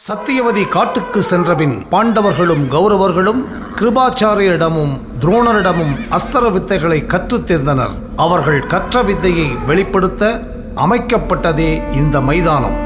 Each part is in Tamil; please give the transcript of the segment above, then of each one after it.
சத்தியவதி காட்டுக்கு சென்றபின் பாண்டவர்களும் கௌரவர்களும் கிருபாச்சாரியரிடமும் துரோணரிடமும் அஸ்திர வித்தைகளை கற்றுத் தேர்ந்தனர். அவர்கள் கற்ற வித்தையை வெளிப்படுத்த அமைக்கப்பட்டதே இந்த மைதானம்.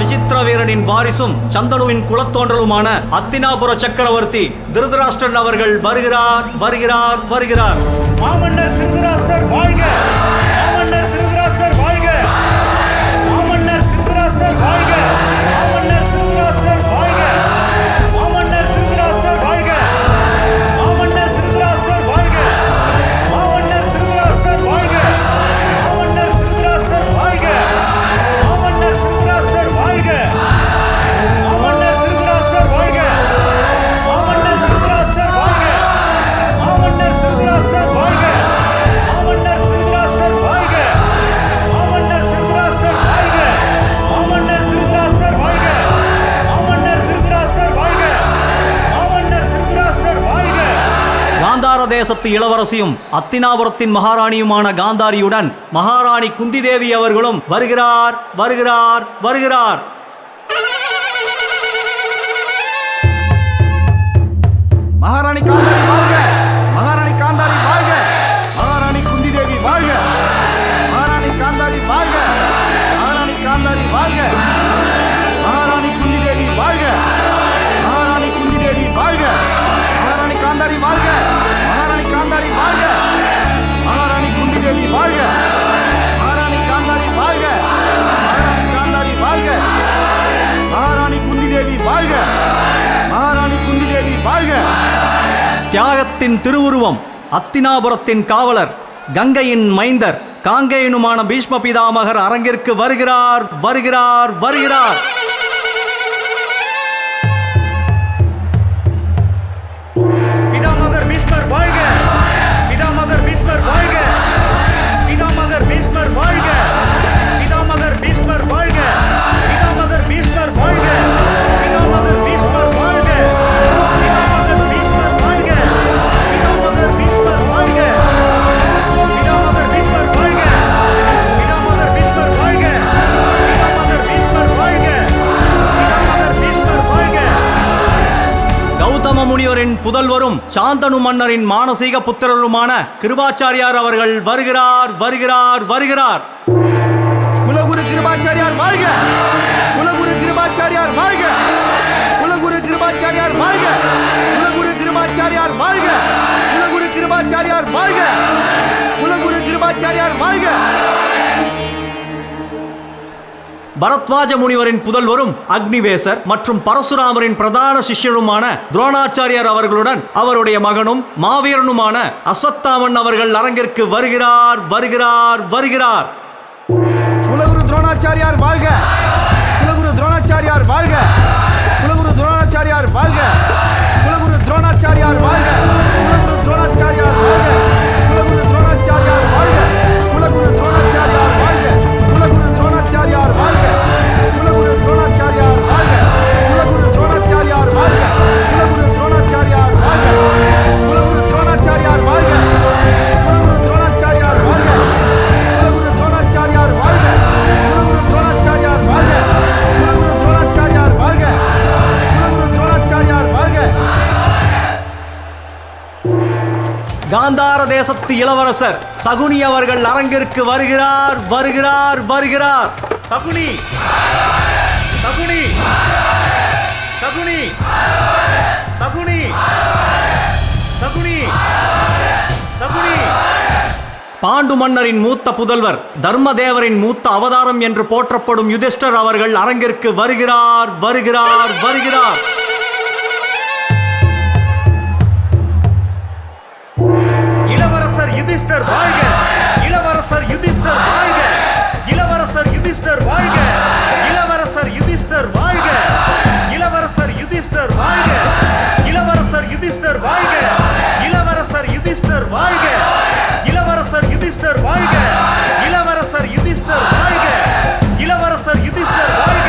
விசித்திரவீரனின் வாரிசும் சந்தனுவின் குலத்தோன்றலுமான அத்தினாபுர சக்கரவர்த்தி திருதராஷ்டிரன் அவர்கள் வருகிறார் வருகிறார் வருகிறார். மாமன்னர் திருதராஷ்டிரர் வாழ்க! மாமன்னர் திருதராஷ்டிரர் வாழ்க! மாமன்னர் திருதராஷ்டிரர் வாழ்க! மாமன்னர் திருதராஷ்டிரர் வாழ்க! மாமன்னர் திருதராஷ்டிரர் வாழ்க! மாமன்னர் திருதராஷ்டிரர் வாழ்க! மாமன்னர் திருதராஷ்டிரர் வாழ்க! மாமன்னர் திருதராஷ்டிரர் வாழ்க! மாமன்னர் திருதராஷ்டிரர் வாழ்க! மாமன்னர் திருதராஷ்டிரர் வாழ்க! மாமன்னர் திருதராஷ்டிரர் வாழ்க! மாமன்னர் திருதராஷ்டிரர் வாழ்க! மாமன்னர் திருதராஷ்டிரர் வாழ்க! மாமன்னர் திருதராஷ்டிரர் வாழ்க! மாமன்னர் திருதராஷ்டிரர் வாழ்க! மாமன்னர் திருதராஷ்டிரர் வாழ்க! மாமன்னர் திருதராஷ்டிரர் வாழ்க! காந்தார தேசத்து இளவரசியும் அத்தினாபுரத்தின் மகாராணியுமான காந்தாரியுடன் மகாராணி குந்தி தேவி அவர்களும் வருகிறார் வருகிறார் வருகிறார். மகாராணி காந்தாரி வாழ்க! மகாராணி காந்தாரி வாழ்க! மகாராணி குந்தி தேவி வாழ்க! மகாராணி காந்தாரி வாழ்க! மகாராணி காந்தாரி வாழ்க! மகாராணி குந்தி தேவி வாழ்க! மகாராணி குந்தி தேவி வாழ்க! மகாராணி காந்தாரி வாழ்க! மகாராணி காந்தாரி வாழ்க! மகாராணி குந்தி தேவி வாழ்க! மகாராணி காந்தாரி வாழ்க! மகாராணி காந்தாரி வாழ்க! மகாராணி குந்தி தேவி வாழ்க! மகாராணி குந்தி தேவி வாழ்க! தியாகத்தின் திருவுருவம், அத்தினாபுரத்தின் காவலர், கங்கையின் மைந்தர், காங்கேயனுமான பீஷ்ம பிதாமகர் அரங்கிற்கு வருகிறார் வருகிறார் வருகிறார். பிதாமகர் பீஷ்மர் வாழ்க! பிதாமகர் பீஷ்மர் வாழ்க! பிதாமகர் பீஷ்மர் வாழ்க! பிதாமகர் பீஷ்மர் வாழ்க! பிதாமகர் பீஷ்மர் வாழ்க! பிதாமகர் பீஷ்மர் வாழ்க! பிதாமகர் பீஷ்மர் வாழ்க! பிதாமகர் பீஷ்மர் வாழ்க! பிதாமகர் பீஷ்மர் வாழ்க! பிதாமகர் பீஷ்மர் வாழ்க! பிதாமகர் பீஷ்மர் வாழ்க! பிதாமகர் பீஷ்மர் வாழ்க! கௌதம முனிவரின் புதல்வரும் சாந்தனு மன்னரின் மானசீக புத்திரருமான கிருபாச்சாரியார் அவர்கள் வருகிறார் வருகிறார் வருகிறார். குலகுரு கிருபாச்சாரியார் வாழ்க! குலகுரு கிருபாச்சாரியார் வாழ்க! குலகுரு கிருபாச்சாரியார் வாழ்க! குலகுரு கிருபாச்சாரியார் வாழ்க! குலகுரு கிருபாச்சாரியார் வாழ்க! குலகுரு கிருபாச்சாரியார் வாழ்க! பரத்வாஜ முனிவரின் புதல்வரும் அக்னிவேசர் மற்றும் பரசுராமரின் பிரதான சிஷ்யருமான துரோணாச்சாரியார் அவர்களுடன் அவருடைய மகனும் மாவீரனுமான அஸ்வத்தாமன் அவர்கள் அரங்கிற்கு வருகிறார் வருகிறார் வருகிறார். குலகுரு துரோணாச்சாரியார் வாழ்க! குலகுரு துரோணாச்சாரியார் வாழ்க! குலகுரு துரோணாச்சாரியார் வாழ்க! குலகுரு துரோணாச்சாரியார் வாழ்க! குலகுரு துரோணாச்சாரியார் வாழ்க! குலகுரு துரோணாச்சாரியார் வாழ்க! குலகுரு துரோணாச்சாரியார் வாழ்க! குலகுரு துரோணாச்சாரியார் வாழ்க! குலகுரு துரோணாச்சாரியார் வாழ்க! குலகுரு துரோணாச்சாரியார் வாழ்க! குலகுரு துரோணாச்சாரியார் வாழ்க! குலகுரு துரோணாச்சாரியார் வாழ்க! குலகுரு துரோணாச்சாரியார் வாழ்க! குலகுரு துரோணாச்சாரியார் வாழ்க! குலகுரு துரோணாச்சாரியார் வாழ்க! குலகுரு துரோணாச்சாரியார் வாழ்க! குலகுரு துரோணாச்சாரியார் வாழ்க! காந்தார தேசத்து இளவரசர் சகுனி அவர்கள் அரங்கிற்கு வருகிறார் வருகிறார் வருகிறார். சகுனி! சகுனி! சகுனி! சகுனி! சகுனி! சகுனி! பாண்டு மன்னரின் மூத்த புதல்வர் தர்மதேவரின் மூத்த அவதாரம் என்று போற்றப்படும் யுதிஷ்டர் அவர்கள் அரங்கிற்கு வருகிறார் வருகிறார் வருகிறார். இளவரசர் யுதிஷ்டர் வாழ்க! இளவரசர் யுதிஷ்டர் வாழ்க! இளவரசர் யுதிஷ்டர் வாழ்க! இளவரசர் யுதிஷ்டர் வாழ்க! இளவரசர் யுதிஷ்டர் வாழ்க! இளவரசர் யுதிஷ்டர் வாழ்க! இளவரசர் யுதிஷ்டர் வாழ்க! இளவரசர் யுதிஷ்டர் வாழ்க! இளவரசர் யுதிஷ்டர் வாழ்க! இளவரசர் யுதிஷ்டர் வாழ்க!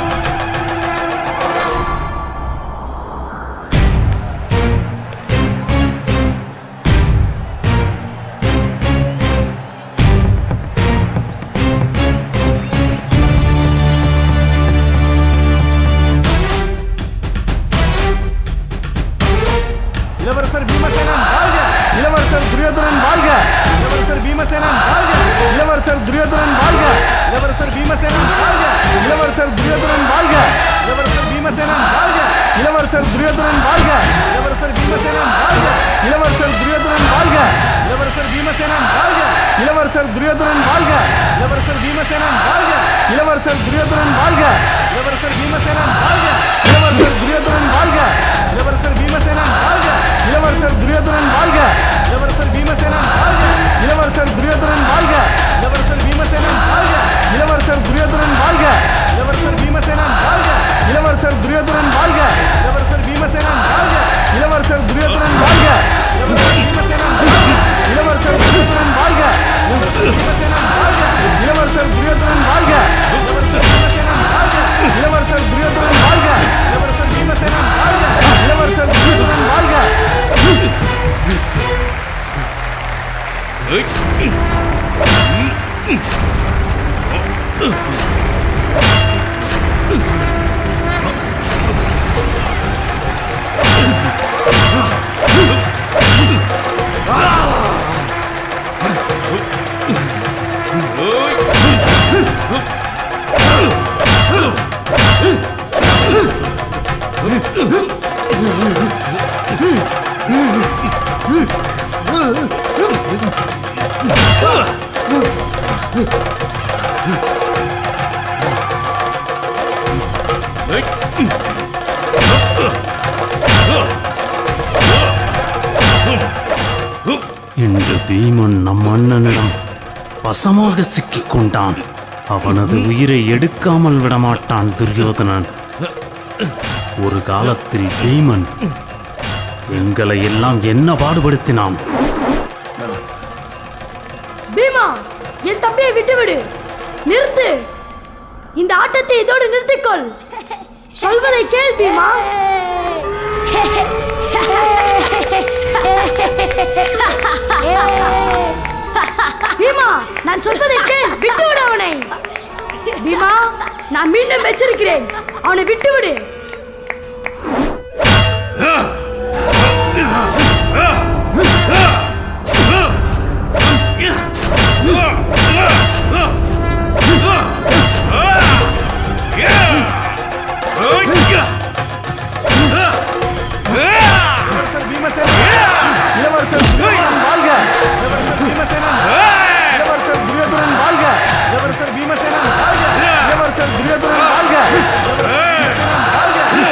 இளவரசர் துரியோதனன் வாழ்க! இளவரசர் பீமசேனன் வாழ்க! இளவரசர் துரியோதனன் வாழ்க! இளவரசர் பீமசேனன் வாழ்க! இளவரசர் துரியோதனன் வாழ்க! இளவரசர் பீமசேனன் வாழ்க! இளவரசர் துரியோதனன் வாழ்க! இளவரசர் பீமசேனன் வாழ்க! இளவரசர் துரியோதனன் வாழ்க! இளவரசர் பீமசேனன் வாழ்க! இளவரசர் துரியோதனன் வாழ்க! இளவரசர் பீமசேனன் வாழ்க! இளவரசர் துரியோதனன் வாழ்க! இளவரசர் பீமசேனன் வாழ்க! இளவரசர் துரியோதனன் வாழ்க! இளவரசர் பீமசேனன் வாழ்க! இளவரசர் துரியோதனன் வாழ்க! இளவரசர் பீமசேனன் வாழ்க! இளவரசர் துரியோதனன் வாழ்க! பீமசேனன் வாழ்க! இளவரசர் துரியோதனன் வாழ்க! இளவரசர் பீமசேனன் வாழ்க! இளவரசர் துரியோதனன் வாழ்க! இளவரசர் பீமசேனன் வாழ்க! இளவரசர் துரியோதனன் வாழ்க! இன்று பீமன் நம் அண்ணனிடம் வசமாக சிக்கிக் கொண்டான். அவனது உயிரை எடுக்காமல் விடமாட்டான் துரியோதனன். ஒரு காலத்தில் பீமன் எங்களை எல்லாம் என்ன பாடுபடுத்தினான். பீமா, என் தம்பியை விட்டுவிடு. நிறுத்து. இந்த ஆட்டத்தை இதோடு நிறுத்திக்கொள். சொல்வதை கேள் பீமா. பீமா, நான் சொல்வதை கேள். விட்டுவிடு அவனை. பீமா, நான் மீண்டும் எச்சரிக்கிறேன். அவனை விட்டுவிடு. இளவரசர் துரியோதனன் வாழ்க! இளவரசர் பீமசேனன் இளவரசர் துரியோதனன் வாழ்க! இளவரசர் பீமசேனன் வாழ்க! இளவரசர் துரியோதனன் வாழ்க!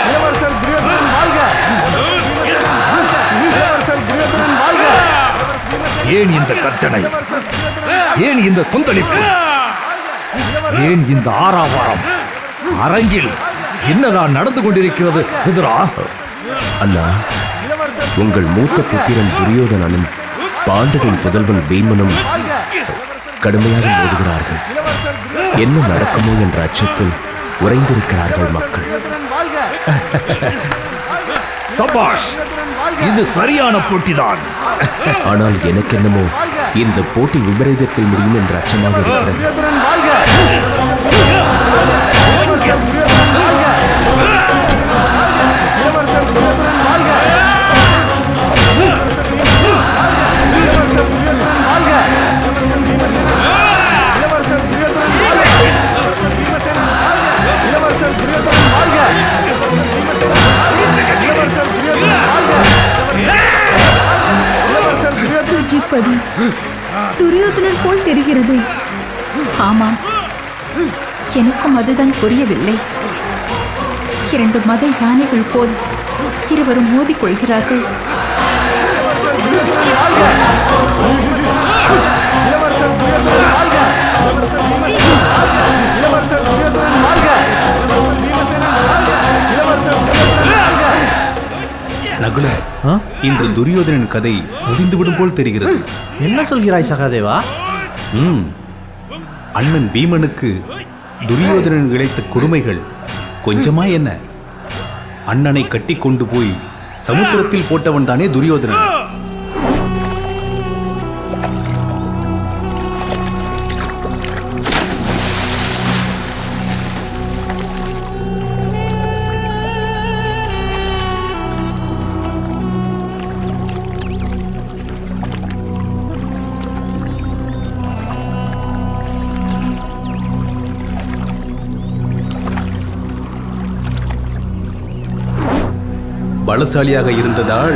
இளவரசர் துரியோதனன் வாழ்க! இளவரசர் துரியோதனன் வாழ்க! ஏன் இந்த கர்ஜனை? ஏன் இந்த கொந்தளிப்பு? ஏன் இந்த ஆறாவாரம்? அரங்கில் என்னதான் நடந்து கொண்டிருக்கிறது விதுரா? அண்ணா, உங்கள் மூத்த புத்திரன் துரியோதனனும் பாண்டவன் புதல்வன் பீமனும் கடுமையாக மோதுகிறார்கள். என்ன நடக்குமோ என்ற அச்சத்தில் உறைந்திருக்கிறார்கள் மக்கள். சபாஷ், இது சரியான போட்டிதான். ஆனால் எனக்கு என்னமோ இந்த போட்டி விபரீதத்தில் முடியும் என்ற அச்சமாக இருக்கிறது. ஜிப்பது துரியோதனன் போல் தெரிகிறது. ஆமாம், எனக்கும் அதுதான் புரியவில்லை. இரண்டு மத யானைகள் போல் இருவரும் மோதிக்கொள்கிறார்கள். நகுல, இன்று துரியோதனன் கதை முடிந்துவிடும் போல் தெரிகிறது. என்ன சொல்கிறாய் சகாதேவா? அண்ணன் பீமனுக்கு துரியோதனன் இழைத்த கொடுமைகள் கொஞ்சமா என்ன? அண்ணனை கட்டி கொண்டு போய் சமுத்திரத்தில் போட்டவன் தானே துரியோதனன். பலசாலியாக இருந்ததால்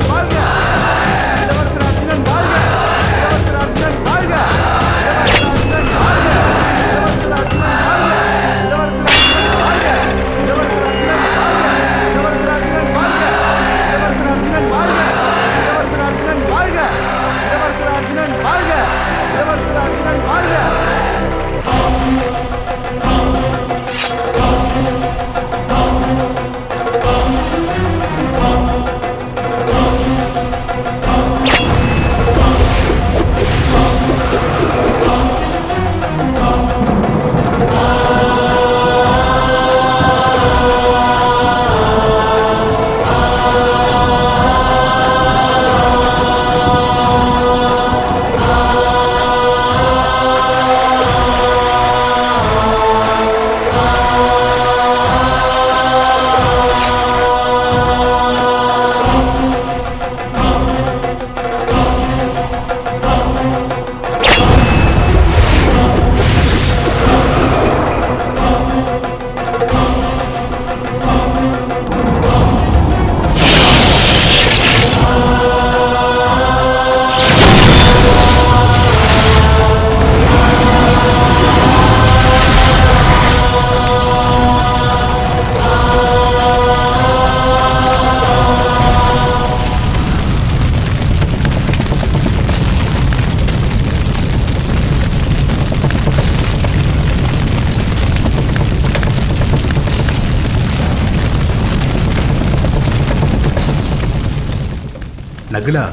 நகுலா,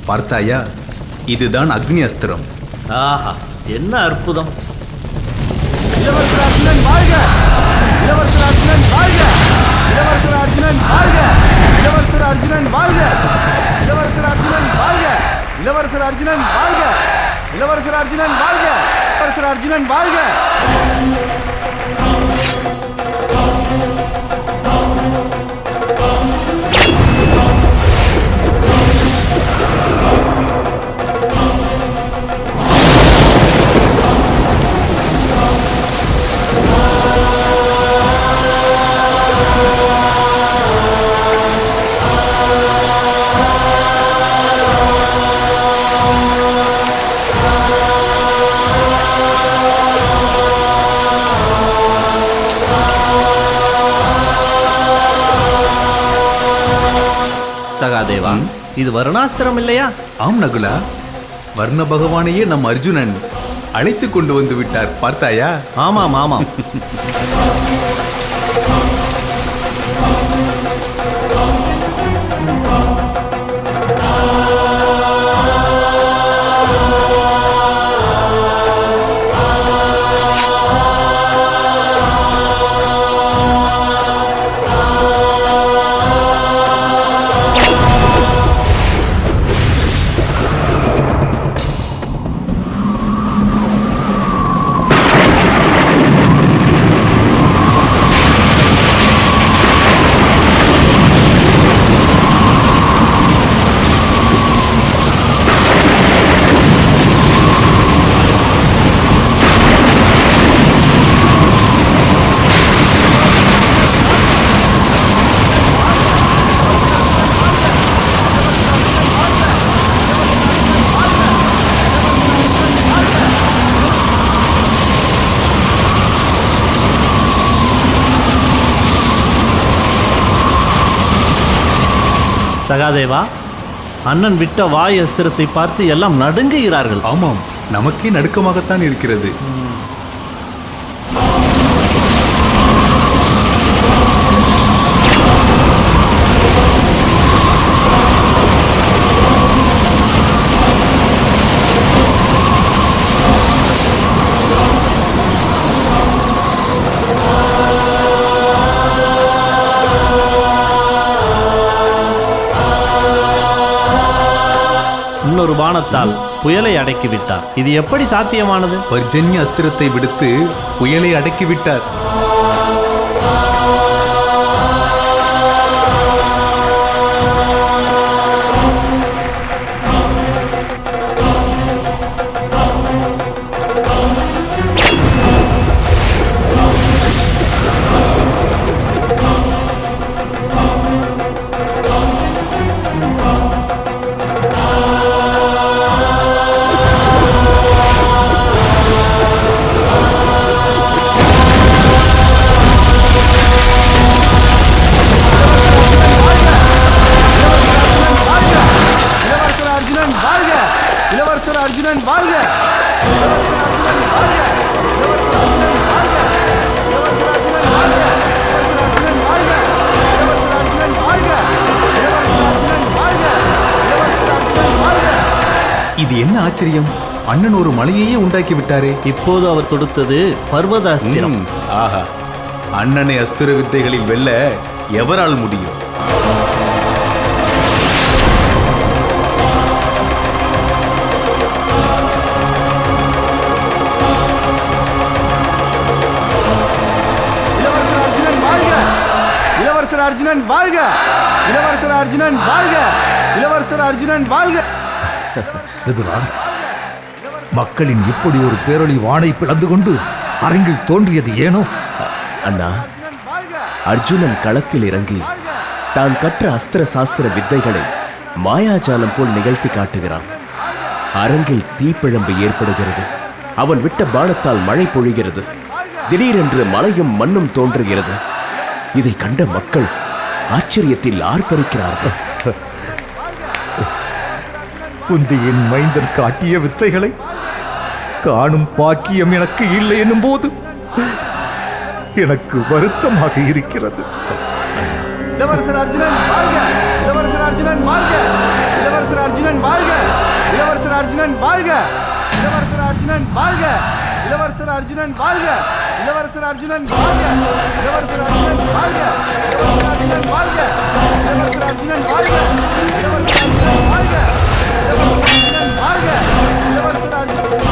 பார்த்தாயா? இதுதான் அக்னி அஸ்திரம். ஆஹா, என்ன அற்புதம்! இளவரசர் அர்ஜுனன் வாழ்க! இளவரசர் அர்ஜுனன் வாழ்க! இளவரசர் அர்ஜுனன் வாழ்க! இளவரசர் அர்ஜுனன் வாழ்க! இளவரசர் அர்ஜுனன் வாழ்க! இளவரசர் அர்ஜுனன் வாழ்க! இளவரசர் அர்ஜுனன் வாழ்க! இளவரசர் அர்ஜுனன் வாழ்க! சகாதேவா, இது வருணாஸ்திரம் இல்லையா? ஆம் நகுலா, வர்ண பகவானையே நம் அர்ஜுனன் அழைத்து கொண்டு வந்து விட்டார், பார்த்தாயா? ஆமாம் ஆமாம். சகாதேவா, அண்ணன் விட்ட வாய் அஸ்திரத்தை பார்த்து எல்லாம் நடுங்குகிறார்கள். ஆமாம், நமக்கே நடுக்கமாகத்தான் இருக்கிறது. இன்னொரு பாணத்தால் புயலை அடக்கிவிட்டார். இது எப்படி சாத்தியமானது? பர்ஜன்ய அஸ்திரத்தை விடுத்து புயலை அடக்கிவிட்டார். அர்ஜுனன் வாழ்க! இது என்ன ஆச்சரியம்! அண்ணன் ஒரு மலையையே உண்டாக்கி விட்டாரே. இப்போது அவர் தொடுத்தது பர்வத அஸ்திரம். ஆஹா, அண்ணனை அஸ்திர வித்தைகளில் வெல்ல எவரால் முடியும்? இளவரசர் அர்ஜுனன் வாழ்க! இளவரசர் அர்ஜுனன் வாழ்க! இளவரசர் அர்ஜுனன் வாழ்க! விதுரா, மக்களின் இப்படி ஒரு பேரொளி வானை பிளந்து கொண்டு அரங்கில் தோன்றியது ஏனோ? அண்ணா, அர்ஜுனன் களத்தில் இறங்கி தான் கற்ற அஸ்திர சாஸ்திர வித்தைகளை மாயாஜாலம் போல் நிகழ்த்தி காட்டுகிறான். அரங்கில் தீப்பிழம்பு ஏற்படுகிறது. அவன் விட்ட பானத்தால் மழை பொழிகிறது. திடீரென்று மலையும் மண்ணும் தோன்றுகிறது. இதை கண்ட மக்கள் ஆச்சரியத்தில் ஆர்ப்பரிக்கிறார்கள். குந்தியின் மைந்தன் காட்டிய வித்தைகளை காணும் பாக்கியம் எனக்கு இல்லை என்னும் போது எனக்கு வருத்தமாக இருக்கிறது. இளவரசர் அர்ஜுனன் வாழ்க! இளவரசர் அர்ஜுனன் வாழ்க! இளவரசர் அர்ஜுனன் வாழ்க! இளவரசர் அர்ஜுனன் வாழ்க! இளவரசர் அர்ஜுனன் வாழ்க! இளவரசர் அர்ஜுனன் வாழ்க! இளவரசர் அர்ஜுனன் வாழ்க! இளவரசர் அர்ஜுனன் வாழ்க! இளவரசர் அர்ஜுனன் வாழ்க! இளவரசர் அர்ஜுனன் வாழ்க! இளவரசர் அர்ஜுனன் வாழ்க! இளவரசர் அர்ஜுனன் வாழ்க! இளவரசர் அர்ஜுனன்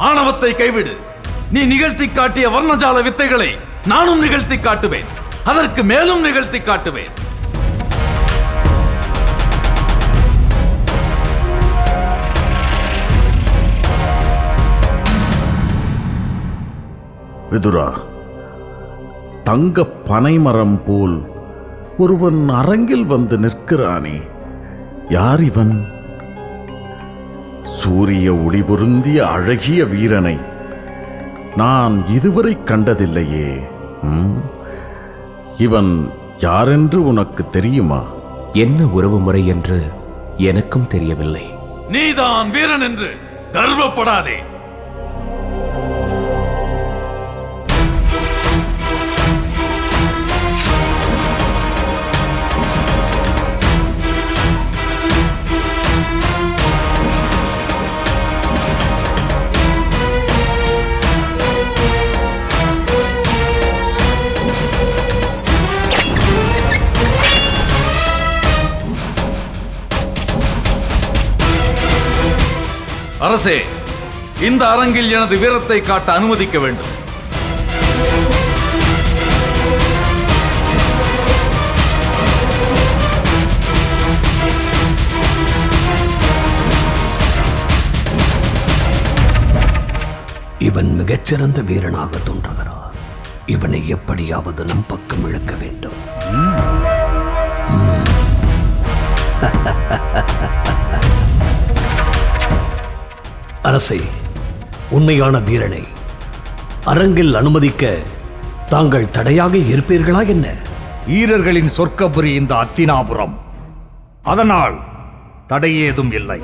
ஆணவத்தை கைவிடு. நீ நிகழ்த்தி காட்டிய வர்ணஜால வித்தைகளை நானும் நிகழ்த்தி காட்டுவேன். அதற்கு மேலும் நிகழ்த்தி காட்டுவேன். விதுரா, தங்க பனைமரம் போல் ஒருவன் அரங்கில் வந்து நிற்கிறானே, யார் இவன்? சூரிய ஒளி பொருந்திய அழகிய வீரனை நான் இதுவரை கண்டதில்லையே. இவன் யாரென்று உனக்கு தெரியுமா? என்ன உறவு முறை என்று எனக்கும் தெரியவில்லை. நீதான் வீரன் என்று கர்வப்படாதே. அரசே, இந்த அரங்கில் எனது வீரத்தை காட்ட அனுமதிக்க வேண்டும். இவன் மிகச்சிறந்த வீரனாக தோன்றுகிறார். இவனை எப்படியாவது நம் பக்கம் இழுக்க வேண்டும். அரசே, உண்மையான வீரனை அரங்கில் அனுமதிக்க தாங்கள் தடையாக இருப்பீர்களா என்ன? வீரர்களின் சொர்க்கபுரி இந்த அத்தினாபுரம். அதனால் தடையேதும் இல்லை.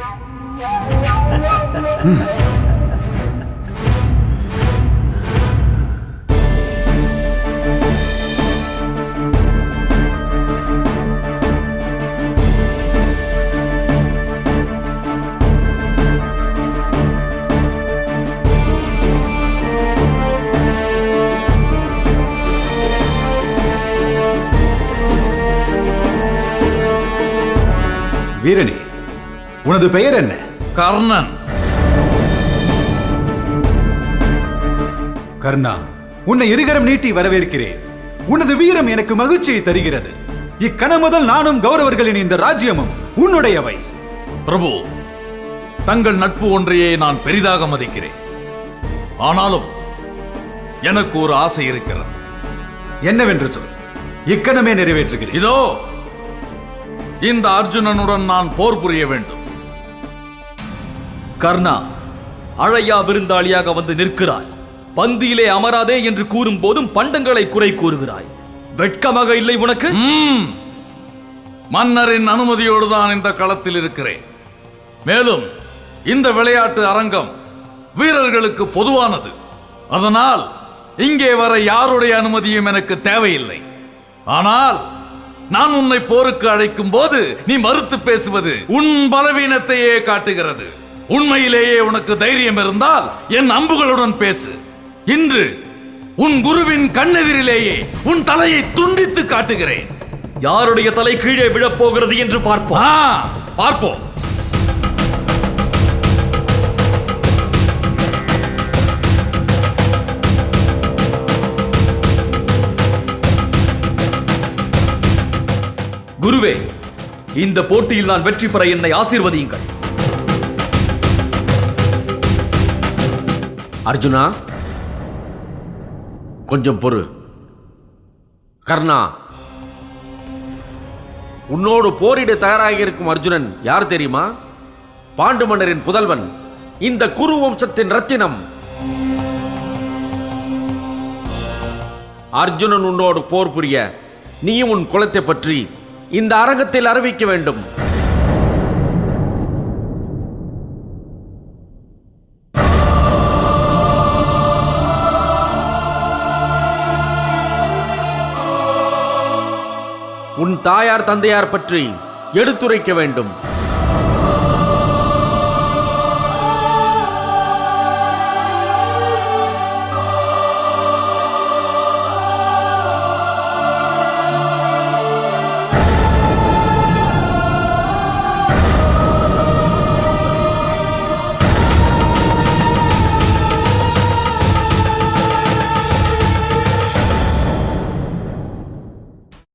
வீரனே, உனது பெயர் என்ன? கர்ணன். கர்ணா, உன்னை இருகரம் நீட்டி வரவேற்கிறேன். உனது வீரம் எனக்கு மகிழ்ச்சியை தருகிறது. இக்கணம் முதல் நானும் கௌரவர்களின் இந்த ராஜ்யமும் உன்னுடையவை. பிரபு, தங்கள் நட்பு ஒன்றையே நான் பெரிதாக மதிக்கிறேன். ஆனாலும் எனக்கு ஒரு ஆசை இருக்கிறது. என்னவென்று சொல், இக்கணமே நிறைவேற்றுகிறேன். இதோ இந்த அர்ஜுனனுடன் நான் போர் புரிய வேண்டும். கர்ணா, அழையா விருந்தாளியாக வந்து நிற்கிறாய். பந்தியிலே அமராதே என்று கூறும் போதும் பண்டங்களை குறை கூறுகிறாய். வெட்கமாக இல்லை உனக்கு? மன்னரின் அனுமதியோடு தான் இந்த களத்தில் இருக்கிறேன். மேலும் இந்த விளையாட்டு அரங்கம் வீரர்களுக்கு பொதுவானது. அதனால் இங்கே வர யாருடைய அனுமதியும் எனக்கு தேவையில்லை. ஆனால் நான் உன்னை போருக்கு அழைக்கும் போது நீ மறுத்து பேசுவது உன் பலவீனத்தையே காட்டுகிறது. உண்மையிலேயே உனக்கு தைரியம் இருந்தால் என் அம்புகளுடன் பேசு. இன்று உன் குருவின் கண்ணெதிரிலேயே உன் தலையை துண்டித்து காட்டுகிறேன். யாருடைய தலை கீழே விழப்போகிறது என்று பார்ப்போம். குருவே, இந்த போட்டியில் நான் வெற்றி பெற என்னை ஆசீர்வதியுங்கள். அர்ஜுனா, கொஞ்சம் பொறு. கர்ணா, உன்னோடு போரிட தயாராக இருக்கும் அர்ஜுனன் யார் தெரியுமா? பாண்டு மன்னரின் புதல்வன், இந்த குரு வம்சத்தின் ரத்தினம். அர்ஜுனன் உன்னோடு போர் புரிய நீயும் உன் குலத்தை பற்றி இந்த அரங்கத்தில் அறிவிக்க வேண்டும். உன் தாயார் தந்தையார் பற்றி எடுத்துரைக்க வேண்டும்.